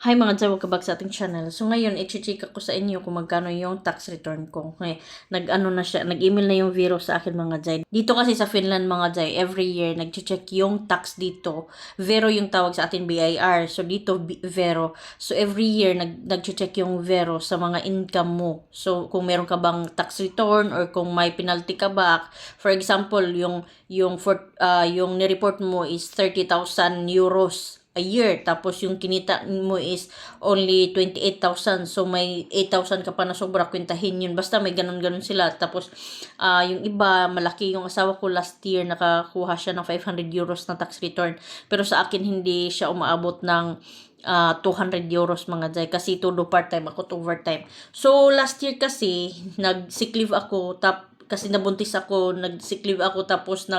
Hi mga Jay, welcome back sa ating channel. So ngayon, i-check ko sa inyo kung magkano yung tax return ko. Okay, nag-ano na siya, nag-email na yung Vero sa akin mga Jay. Dito kasi sa Finland mga Jay, every year nag-check yung tax dito. Vero yung tawag sa atin, BIR. So dito Vero. So every year nag-check yung Vero sa mga income mo. So kung meron ka bang tax return or kung may penalty ka ba. For example, yung ni-report mo is 30,000 euros a year. Tapos yung kinita mo is only 28,000. So may 8,000 ka pa na sobra, kwentahin yun. Basta may ganun-ganun sila. Tapos yung iba, malaki yung asawa ko last year, nakakuha siya ng 500 euros na tax return. Pero sa akin, hindi siya umaabot ng 200 euros mga Jay. Kasi todo part-time, ako to overtime. So last year kasi, nag-sick leave ako. Kasi nabuntis ako, nag-sick leave ako. Tapos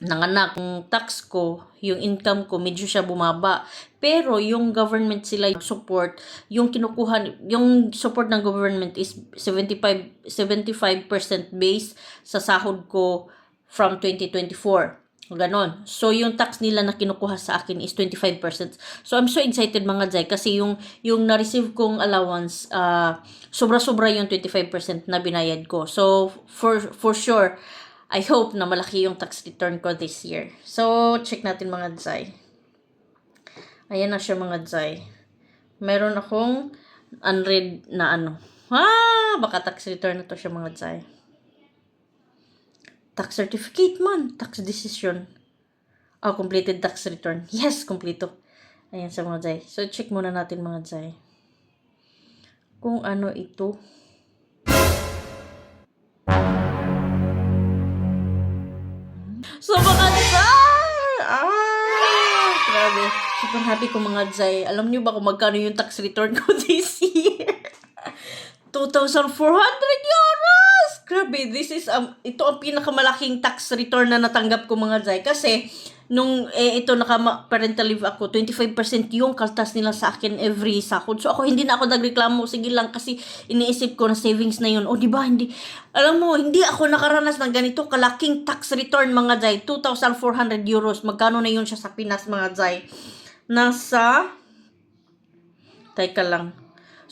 nanganak, yung tax ko, yung income ko, medyo siya bumaba. Pero yung government sila support, yung kinukuha, yung support ng government is 75% base sa sahod ko from 2024. Ganon. So, yung tax nila na kinukuha sa akin is 25%. So, I'm so excited mga Jay kasi yung na-receive kong allowance, sobra-sobra yung 25% na binayad ko. So, for sure, I hope na malaki yung tax return ko this year. So, check natin mga Jay. Ayan na siya mga Jay. Meron akong unread na ano. Baka tax return na to siya mga Jay. Tax certificate man. Tax decision. Completed tax return. Yes, kompleto. Ayan sa mga Jay. So, check muna natin mga Jay. Kung ano ito. So, mga Jay! Grabe. Super happy ko mga Jay. Alam niyo ba kung magkano yung tax return ko this year? 2,400 euros! Grabe, ito ang pinakamalaking tax return na natanggap ko mga Jay. Kasi, nung parental leave ako, 25% yung kaltas nila sa akin every sahod. So ako hindi na ako nagreklamo, sige lang kasi iniisip ko na savings na yun. Di ba, alam mo, hindi ako nakaranas ng ganito kalaking tax return mga Jay. 2,400 euros. Magkano na yun siya sa Pinas mga Jay? Teka lang.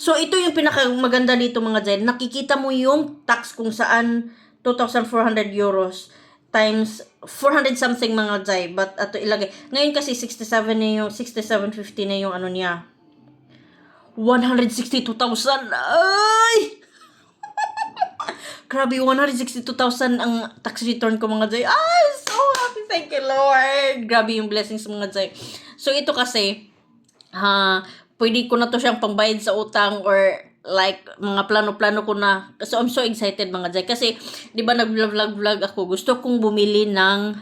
So, ito yung pinakamaganda dito mga Jay. Nakikita mo yung tax kung saan 2,400 euros times 400 something mga Jay. But, ito ilagay. Ngayon kasi 6750 na yung ano niya. 162,000. Ay! Grabe, 162,000 ang tax return ko mga Jay. Ay, so happy. Thank you, Lord. Grabe yung blessings mga Jay. So, ito kasi, pwede ko na to siyang pambayad sa utang or like mga plano-plano ko na. So I'm so excited mga Jay kasi 'di ba nag-vlog ako. Gusto kong bumili ng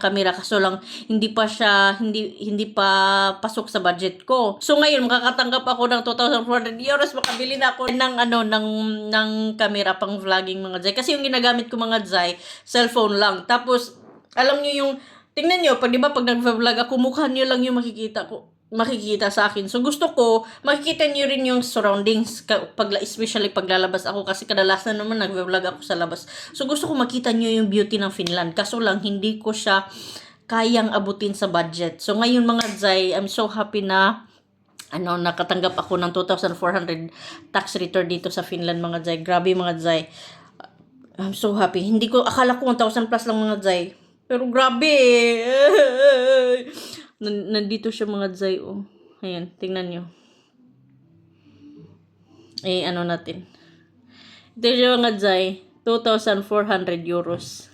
camera kaso lang hindi pa pasok sa budget ko. So ngayon makakatanggap ako ng 2,400 euros, makabili na ako ng camera pang vlogging mga Jay. Kasi yung ginagamit ko mga Jay, cellphone lang. Tapos alam niyo yung tingnan niyo, pag 'di ba pag nag-vlog ako, mukha niyo lang yung makikita sa akin. So, gusto ko, makikita niyo rin yung surroundings, especially pag lalabas ako, kasi kadalasan naman nag-vlog ako sa labas. So, gusto ko makita niyo yung beauty ng Finland. Kaso lang, hindi ko siya kayang abutin sa budget. So, ngayon mga Jay, I'm so happy na nakatanggap ako ng 2,400 tax return dito sa Finland mga Jay. Grabe mga Jay. I'm so happy. Akala ko 1,000 plus lang mga Jay. Pero grabe nandito siya mga Jay, oh. Ayan, tingnan nyo. Natin. Ito siya mga Jay, 2,400 euros.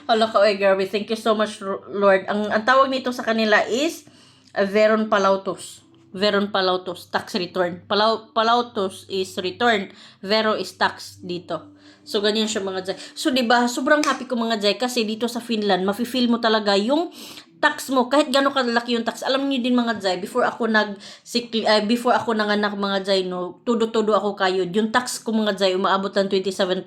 Hala ka, grabe. Thank you so much, Lord. Ang tawag nito sa kanila is Veron Palautos. Veron Palautos, tax return. Palautos is return. Vero is tax dito. So, ganyan siya mga Jay. So, diba, sobrang happy ko mga Jay kasi dito sa Finland, mafe-feel mo talaga yung tax mo. Kahit gano'ng kalaki yung tax. Alam niyo din mga Jay, before ako nanganak mga Jay, no, todo-todo ako kayod. Yung tax ko mga Jay, umaabot ng 27%.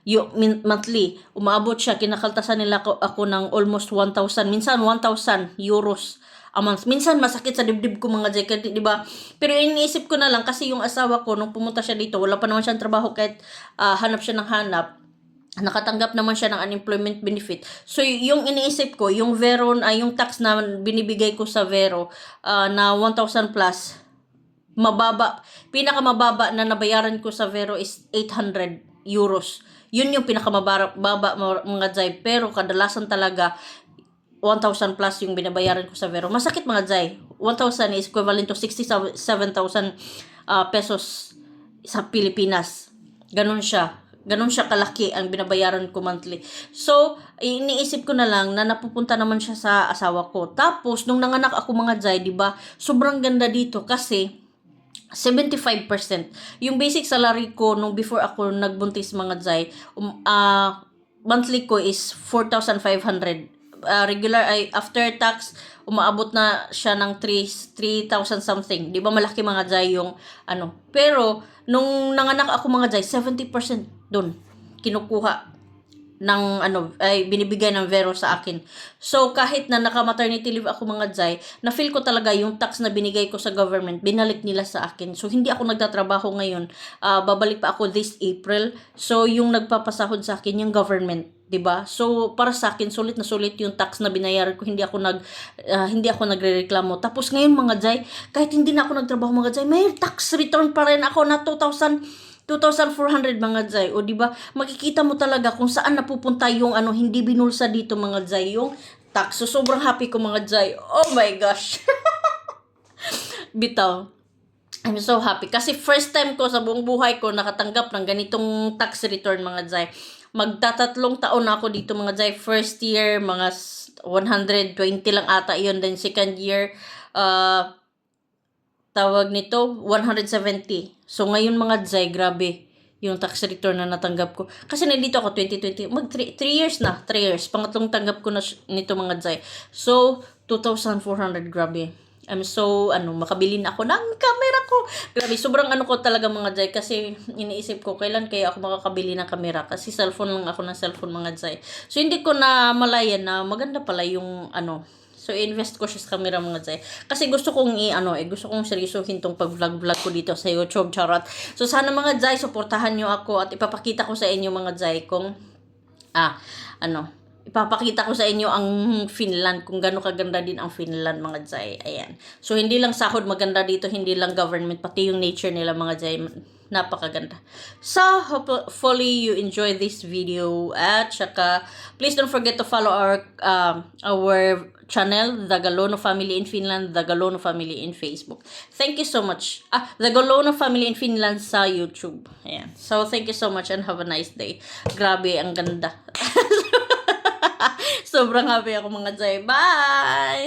Yung monthly, umaabot siya. Kinakaltasan nila ako ng almost 1,000. Minsan, 1,000 euros a month. Minsan masakit sa dibdib ko mga Jay, di ba? Pero iniisip ko na lang kasi yung asawa ko nung pumunta siya dito, wala pa naman siyang trabaho kahit hanap siya ng hanap. nakatanggap naman siya ng unemployment benefit. So, yung iniisip ko, yung Veron, ay yung tax na binibigay ko sa Vero, na 1,000 plus, mababa, pinakamababa na nabayaran ko sa Vero is 800 euros. Yun yung pinakamababa mga Jai. Pero kadalasan talaga, 1,000 plus yung binabayaran ko sa Vero. Masakit mga Jai. 1,000 is equivalent to 67,000 pesos sa Pilipinas. Ganun siya kalaki ang binabayaran ko monthly. So, iniisip ko na lang na napupunta naman siya sa asawa ko. Tapos, nung nanganak ako mga Jai, di ba, sobrang ganda dito kasi 75%. Yung basic salary ko nung before ako nagbuntis mga Jai, monthly ko is 4,500. Regular ay after tax umaabot na siya ng 3,000 something. 'Di ba malaki mga Jai yung ano. Pero nung nanganak ako mga Jai, 70% doon kinukuha ng ano ay binibigay ng Vero sa akin. So kahit na naka-maternity leave ako mga Jai, na feel ko talaga yung tax na binigay ko sa government, binalik nila sa akin. So hindi ako nagtatrabaho ngayon. Babalik pa ako this April. So yung nagpapasahod sa akin yung government, 'di ba? So para sa akin sulit na sulit yung tax na binayaran ko, hindi ako nagrereklamo. Tapos ngayon mga Jai, kahit hindi na ako nagtrabaho mga Jai, may tax return pa rin ako na 2,400 mga Jai. O di ba? Makikita mo talaga kung saan napupunta yung ano hindi binulsa dito mga Jai, yung tax. So sobrang happy ko mga Jai. Oh my gosh. Bitaw. I'm so happy kasi first time ko sa buong buhay ko nakatanggap ng ganitong tax return mga Jai. Magtatatlong taon na ako dito mga Jai. First year, mga 120 lang ata yun. Then second year, tawag nito, 170. So ngayon mga Jai, grabe yung tax return na natanggap ko. Kasi nandito ako 2020, 3 years na, 3 years. Pangatlong tanggap ko na nito mga Jai. So, 2,400, grabe. I'm so, makabili na ako ng camera ko. Grabe, sobrang ko talaga mga Jai. Kasi iniisip ko, kailan kaya ako makakabili ng camera? Kasi cellphone lang ako ng cellphone mga Jai. So, hindi ko na malayan na maganda pala yung So, invest ko siya sa camera mga Jai. Kasi gusto kong gusto kong seryosohin tong pag-vlog ko dito sa YouTube, charot. So, sana mga Jai, suportahan nyo ako at ipapakita ko sa inyo mga Jai kung, ipapakita ko sa inyo ang Finland, kung gaano kaganda din ang Finland mga Jai. Ayan. So, hindi lang sahod maganda dito, hindi lang government, pati yung nature nila mga Jai. Napakaganda. So, hopefully you enjoy this video. At saka, please don't forget to follow our channel, The Galono Family in Finland, The Galono Family in Facebook. Thank you so much. The Galono Family in Finland sa YouTube. Ayan. So, thank you so much and have a nice day. Grabe, ang ganda. Sobrang happy ako mga Jai. Bye!